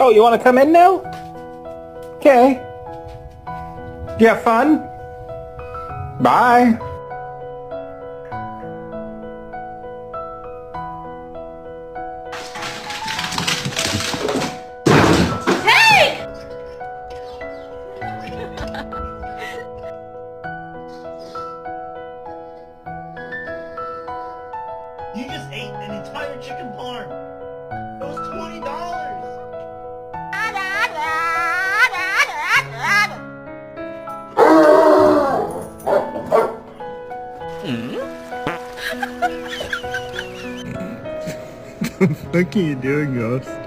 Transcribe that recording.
Oh, you want to come in now? Okay. Do you have fun? Bye. Hey! You just ate an entire chicken parm. It was $20. What are you doing, Ghost?